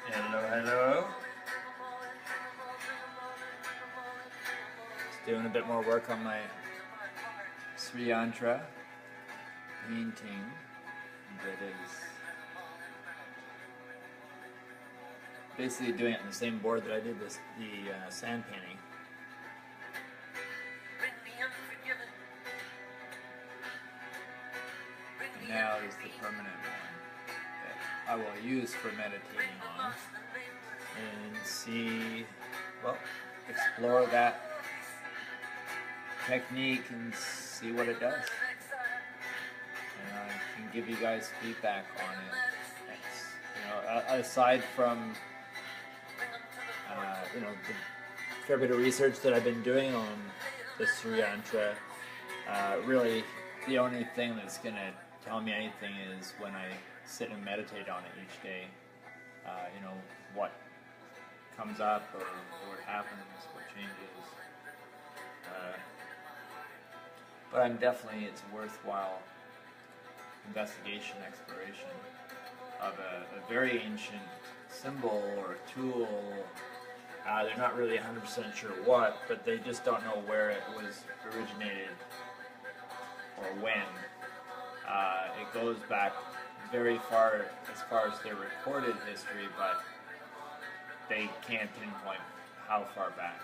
Hello, hello. Just doing a bit more work on my SriYantra painting that is basically doing it on the same board that I did the sand painting. And now is the permanent one that I will use for meditating on and see, well, explore that technique and see what it does. And I can give you guys feedback on it. It's, aside from the fair bit of research that I've been doing on the SriYantra, really the only thing that's going to tell me anything is when I sit and meditate on it each day. What comes up or what happens, what changes. But I'm definitely, it's a worthwhile investigation, exploration of a very ancient symbol or tool. They're not really 100% sure what, but they just don't know where it was originated or when. It goes back very far as their recorded history, but they can't pinpoint how far back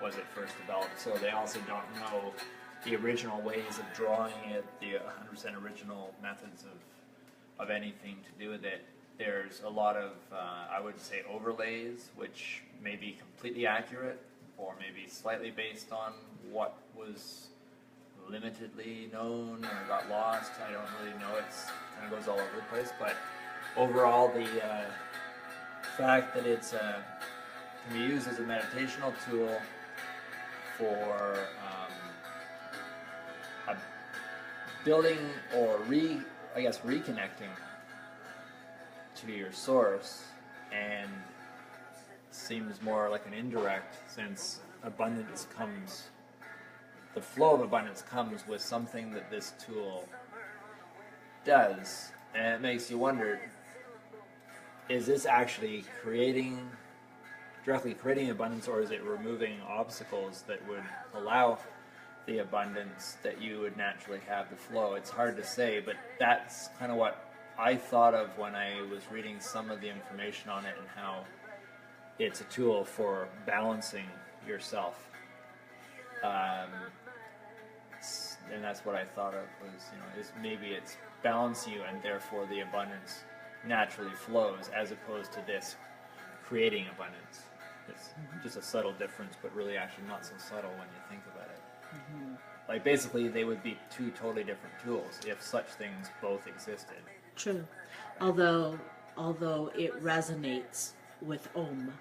was it first developed. So they also don't know the original ways of drawing it, the 100% original methods of anything to do with it. There's a lot of, I would say, overlays, which may be completely accurate, or maybe slightly based on what was limitedly known or got lost. I don't really know. It kind of goes all over the place. But overall, the fact that it's can be used as a meditational tool for building or reconnecting to your source, and seems more like an indirect, since abundance comes, the flow of abundance comes with something that this tool does, and it makes you wonder, is this actually directly creating abundance, or is it removing obstacles that would allow the abundance that you would naturally have to flow? It's hard to say, but that's kind of what I thought of when I was reading some of the information on it, and how it's a tool for balancing yourself. And that's what I thought of was, is maybe it's balancing you, and therefore the abundance naturally flows, as opposed to this creating abundance. It's just a subtle difference, but really actually not so subtle when you think about it. Mm-hmm. Like basically they would be two totally different tools if such things both existed. True. Although it resonates with Om.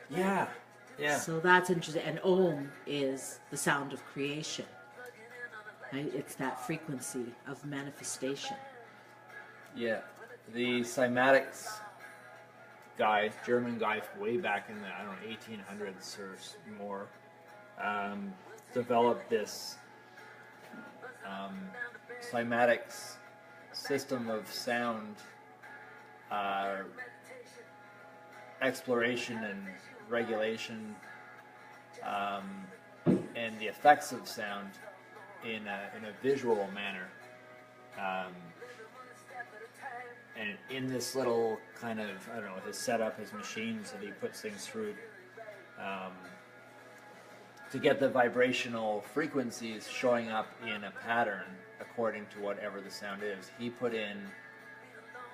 Yeah. So that's interesting. And Om is the sound of creation. Right? It's that frequency of manifestation. Yeah. The cymatics guy, German guy way back in the, 1800s or more, developed this cymatics system of sound exploration and regulation, and the effects of sound in a visual manner, and in this little kind of, his setup, his machines that he puts things through, to get the vibrational frequencies showing up in a pattern according to whatever the sound is. He put in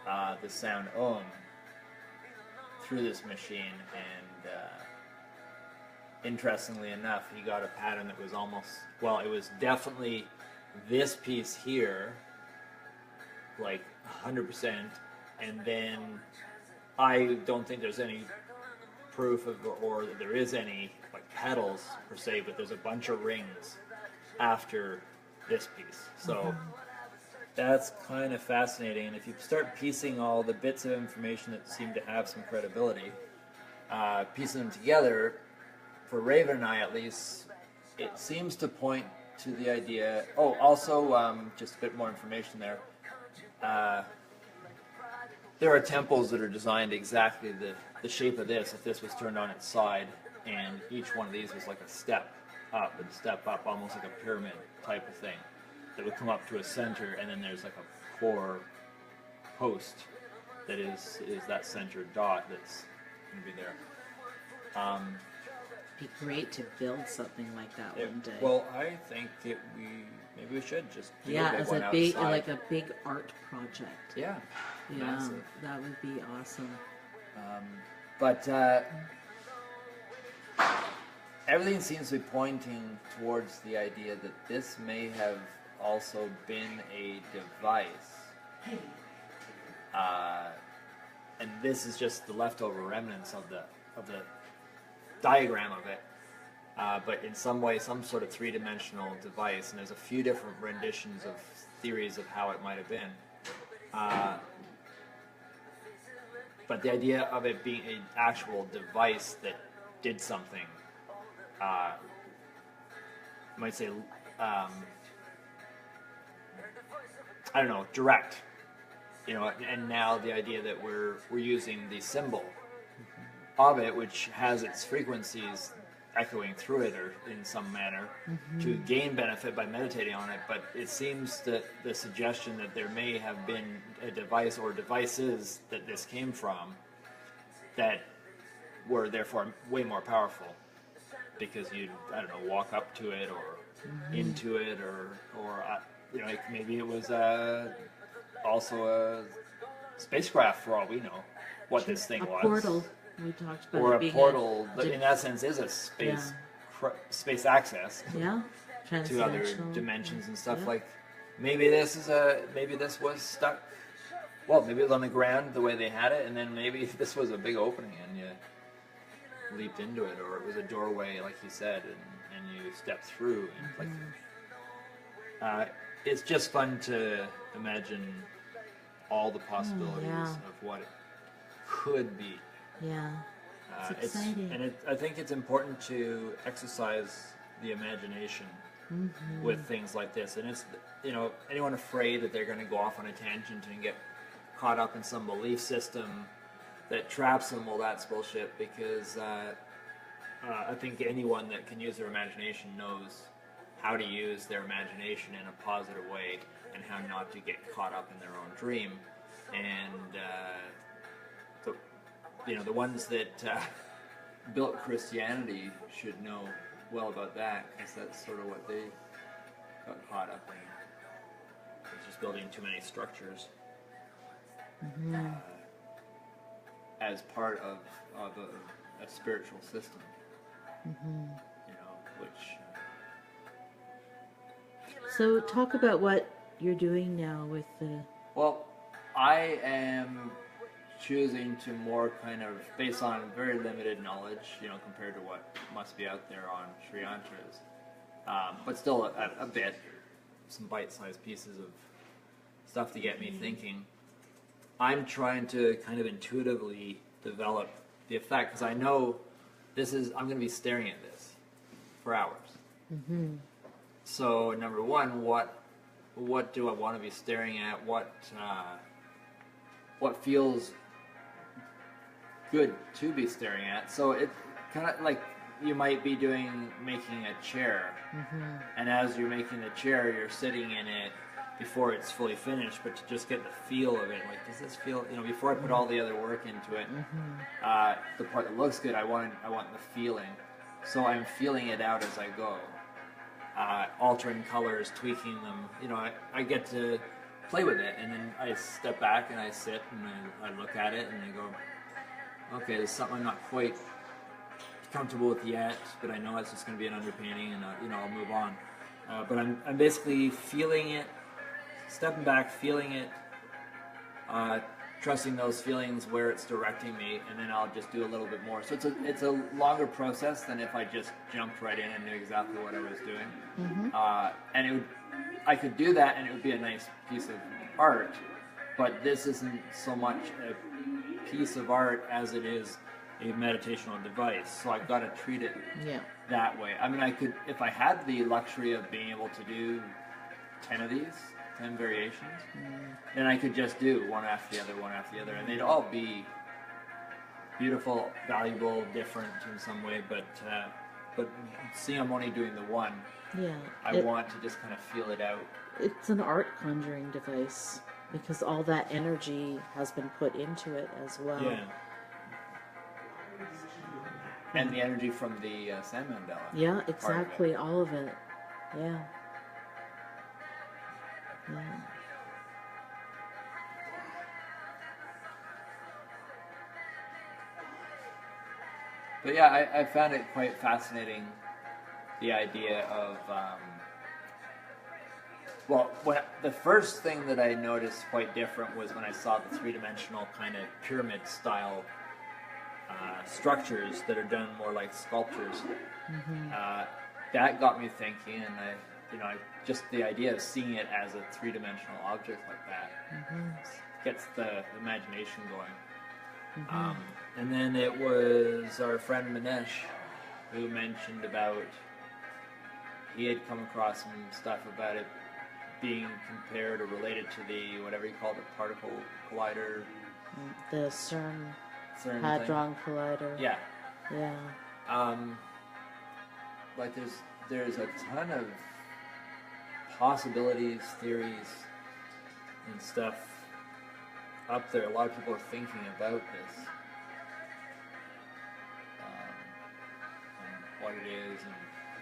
the sound Om through this machine, and interestingly enough, he got a pattern that was almost, it was definitely this piece here, like 100%, and then I don't think there's any proof of, or that there is any pedals per se, but there's a bunch of rings after this piece. So that's kind of fascinating, and if you start piecing all the bits of information that seem to have some credibility, piecing them together, for Raven and I at least, it seems to point to the idea, also just a bit more information there, there are temples that are designed exactly the shape of this, if this was turned on its side, and each one of these was like a step up, almost like a pyramid type of thing, that would come up to a center, and then there's like a core post that is that center dot that's going to be there. It'd be great to build something like that one day. Well, I think that maybe we should just do a big as one a big, outside. like a big art project. Yeah, Yeah, massive. that would be awesome. But everything seems to be pointing towards the idea that this may have also been a device. And this is just the leftover remnants of the diagram of it. But in some way, some sort of three-dimensional device, and there's a few different renditions of theories of how it might have been. But the idea of it being an actual device that did something, I might say, I don't know, direct. You know, and now the idea that we're using the symbol of it, which has its frequencies echoing through it or in some manner, to gain benefit by meditating on it. But it seems that the suggestion that there may have been a device or devices that this came from that were therefore way more powerful, because you'd, I don't know, walk up to it or into it, or you know, maybe it was also a spacecraft for all we know what this thing was. A portal. We talked about or it a being portal that in that sense is a space access yeah, to other dimensions and stuff. Like maybe this was stuck. Well, maybe it was on the ground the way they had it, and then maybe this was a big opening and you leaped into it, or it was a doorway, like you said, and you stepped through. And like, it's just fun to imagine all the possibilities of what it could be. Yeah, it's exciting. I think it's important to exercise the imagination with things like this. And it's, you know, anyone afraid that they're going to go off on a tangent and get caught up in some belief system that traps them, well, that's bullshit, because I think anyone that can use their imagination knows how to use their imagination in a positive way and how not to get caught up in their own dream. And the ones that built Christianity should know well about that, because that's sort of what they got caught up in. It's just building too many structures as part of a spiritual system. You know, which. So talk about what you're doing now with the. Well, I am choosing to more kind of, based on very limited knowledge, you know, compared to what must be out there on SriYantras, but still a bit, some bite-sized pieces of stuff to get me thinking. I'm trying to kind of intuitively develop the effect, because I know I'm going to be staring at this for hours. So number one, what do I want to be staring at? What feels good to be staring at? So it kind of like you might be making a chair, and as you're making the chair, you're sitting in it before it's fully finished, but to just get the feel of it, like, does this feel, you know, before I put all the other work into it, the part that looks good, I want the feeling. So I'm feeling it out as I go, altering colors, tweaking them. You know, I get to play with it, and then I step back and I sit and I look at it and I go, okay, there's something I'm not quite comfortable with yet, but I know it's just going to be an underpainting, and you know, I'll move on. But I'm basically feeling it, stepping back, feeling it, trusting those feelings where it's directing me, and then I'll just do a little bit more. So it's a longer process than if I just jumped right in and knew exactly what I was doing. And I could do that, and it would be a nice piece of art. But this isn't so much a piece of art as it is a meditational device. So I've got to treat it that way. I mean, I could, if I had the luxury of being able to do 10 of these, 10 variations. Then I could just do one after the other, one after the other, and they'd all be beautiful, valuable, different in some way, but seeing I'm only doing the one, I want to just kind of feel it out. It's an art conjuring device because all that energy has been put into it as well. Yeah. And the energy from the sand mandala. Yeah, exactly, all of it. Yeah. Yeah. But yeah, I found it quite fascinating, the idea of, the first thing that I noticed quite different was when I saw the three-dimensional kind of pyramid-style structures that are done more like sculptures. That got me thinking, and just the idea of seeing it as a three-dimensional object like that gets the imagination going. And then it was our friend Manesh who mentioned about, he had come across some stuff about it being compared or related to the, whatever you called it, particle collider. The CERN Hadron thing. Collider. Yeah. Yeah. Like there's a ton of possibilities, theories, and stuff up there. A lot of people are thinking about this. And what it is and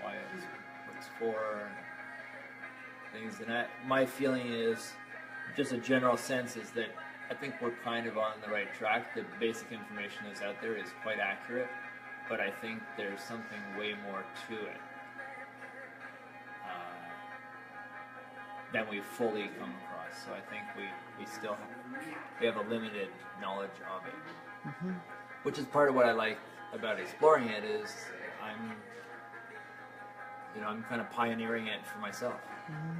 why it's what it's for and things. And my feeling is, just a general sense, is that I think we're kind of on the right track. The basic information that's out there is quite accurate, but I think there's something way more to it than we've fully come across. So I think we still have a limited knowledge of it, which is part of what I like about exploring it. Is I'm kind of pioneering it for myself,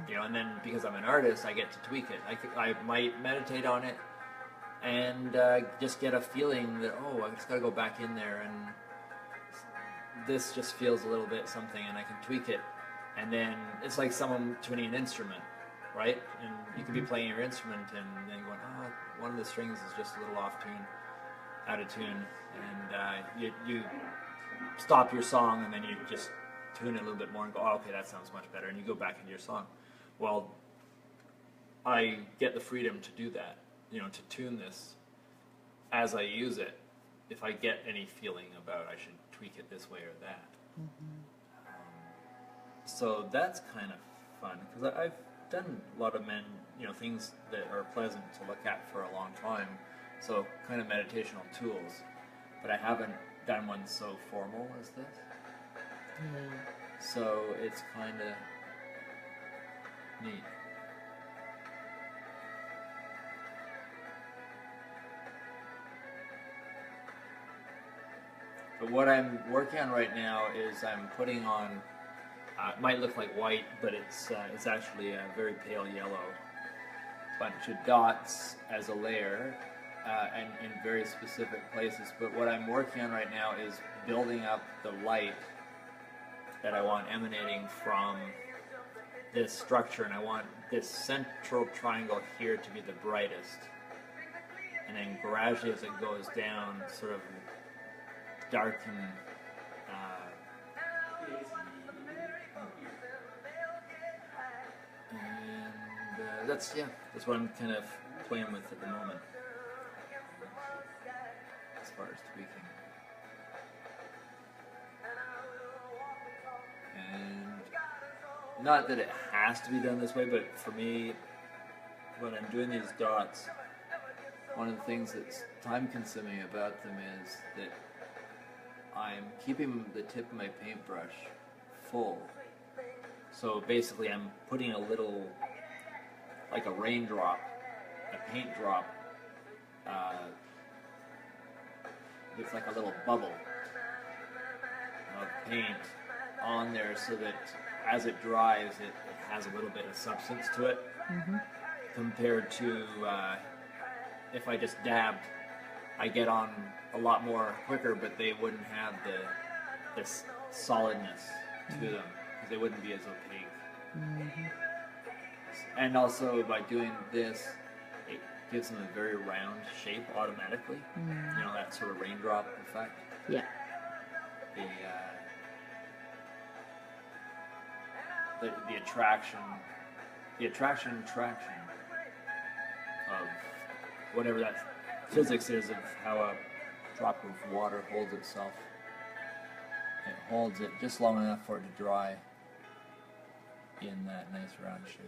and then because I'm an artist, I get to tweak it. I might meditate on it and just get a feeling that, I just got to go back in there, and this just feels a little bit something, and I can tweak it. And then it's like someone tuning an instrument, right? And you could be playing your instrument and then going, one of the strings is just a little off tune, out of tune, and you stop your song and then you just tune it a little bit more and go, okay, that sounds much better, and you go back into your song. Well, I get the freedom to do that, to tune this as I use it. If I get any feeling about I should tweak it this way or that. So that's kind of fun, because I've done a lot of things that are pleasant to look at for a long time, so kind of meditational tools, but I haven't done one so formal as this. So it's kind of neat. But what I'm working on right now is I'm putting on, it might look like white, but it's actually a very pale yellow, bunch of dots as a layer, and in very specific places. But what I'm working on right now is building up the light that I want emanating from this structure, and I want this central triangle here to be the brightest, and then gradually as it goes down, sort of darken, and that's what I'm kind of playing with at the moment as far as tweaking. And not that it has to be done this way, but for me, when I'm doing these dots, one of the things that's time-consuming about them is that I'm keeping the tip of my paintbrush full. So basically I'm putting a little, like a raindrop, a paint drop, with like a little bubble of paint on there, so that as it dries, it has a little bit of substance to it, compared to if I just dabbed, I get on a lot more quicker, but they wouldn't have this solidness to them, because they wouldn't be as opaque. And also by doing this, it gives them a very round shape automatically. You know, that sort of raindrop effect. Yeah. The attraction of whatever that physics is of how a drop of water holds itself. It holds it just long enough for it to dry in that nice round shape.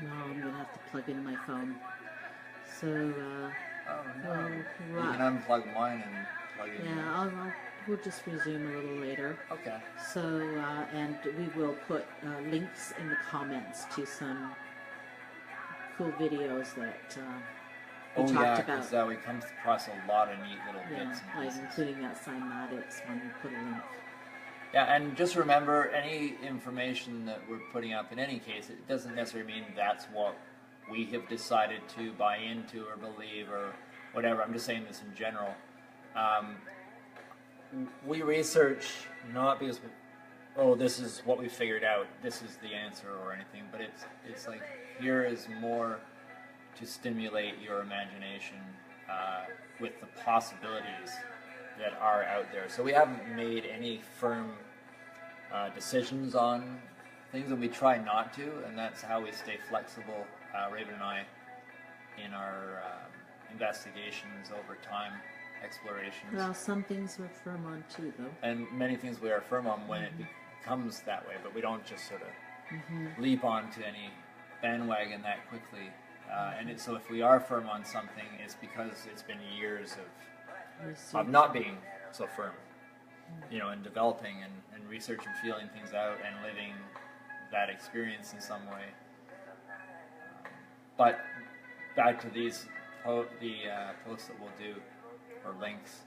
No, I'm gonna have to plug in my phone. So, You can unplug mine and plug it in. yeah, we'll just resume a little later. Okay. So, and we will put links in the comments to some cool videos that we talked about. Because we come across a lot of neat little bits and like pieces. including that cymatics one. We put a link. Yeah, and just remember, any information that we're putting up, in any case, it doesn't necessarily mean that's what we have decided to buy into or believe or whatever. I'm just saying this in general. We research not because, this is what we figured out, this is the answer or anything, but it's like, here is more to stimulate your imagination with the possibilities that are out there. So we haven't made any firm decisions on things, and we try not to, and that's how we stay flexible, Raven and I, in our investigations over time, explorations. Well, some things we're firm on too, though. And many things we are firm on when it becomes that way, but we don't just sort of leap onto any bandwagon that quickly. So if we are firm on something, it's because it's been years of not being so firm, and developing and research and feeling things out and living that experience in some way. But back to these posts that we'll do, or links,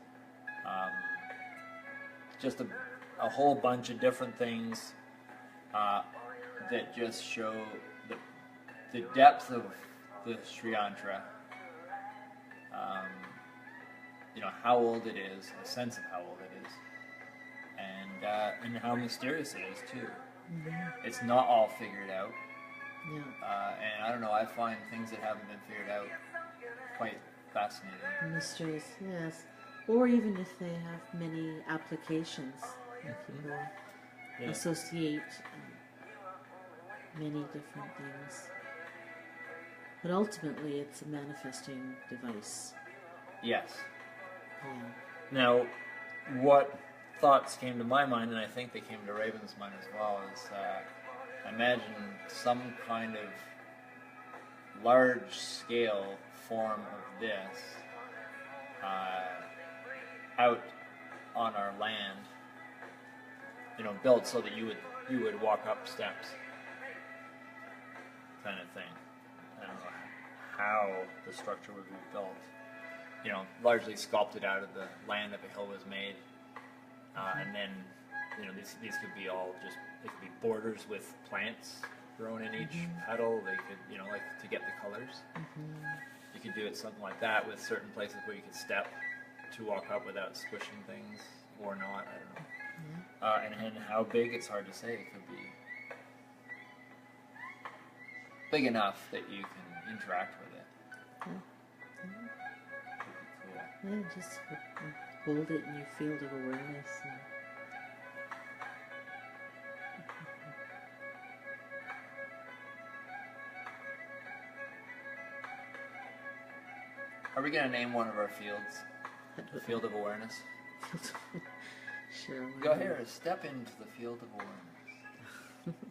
just a whole bunch of different things that just show the depth of the SriYantra. How old it is, a sense of how old it is, and how mysterious it is too. It's not all figured out. Yeah. And I don't know, I find things that haven't been figured out quite fascinating. Mysteries, yes. Or even if they have many applications, people associate many different things. But ultimately, it's a manifesting device. Yes. Yeah. Now, what thoughts came to my mind, and I think they came to Raven's mind as well, is imagine some kind of large-scale form of this out on our land, built so that you would walk up steps, kind of thing. I don't know how the structure would be built. Largely sculpted out of the land that the hill was made, and then, these could be all they could be borders with plants grown in each petal. They could, like to get the colors. You could do it something like that with certain places where you could step to walk up without squishing things or not. I don't know. And how big, it's hard to say. It could be big enough that you can interact with it. Yeah, just hold it in your field of awareness. Are we going to name one of our fields the field of awareness? Sure. Go here, step into the field of awareness.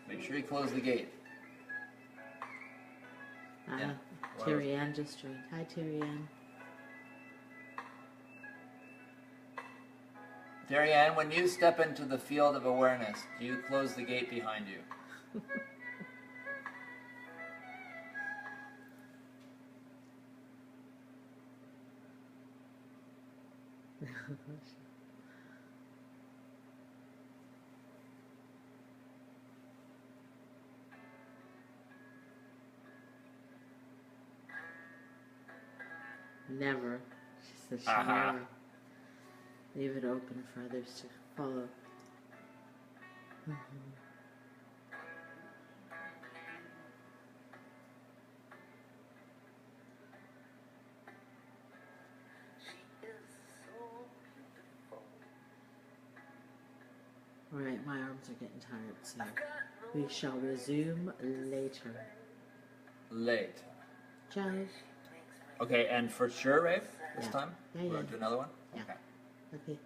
Make sure you close the gate. Yeah. Terry Ann just joined. Hi, Terry Ann. Terry Ann, when you step into the field of awareness, do you close the gate behind you? Never. She said she never. Leave it open for others to follow. Alright, my arms are getting tired, so we shall resume later. Later. Ciao. Okay, and for sure, Rafe, this Yeah. time? Yeah, We're yeah. going to do another one? Yeah. Okay. Okay.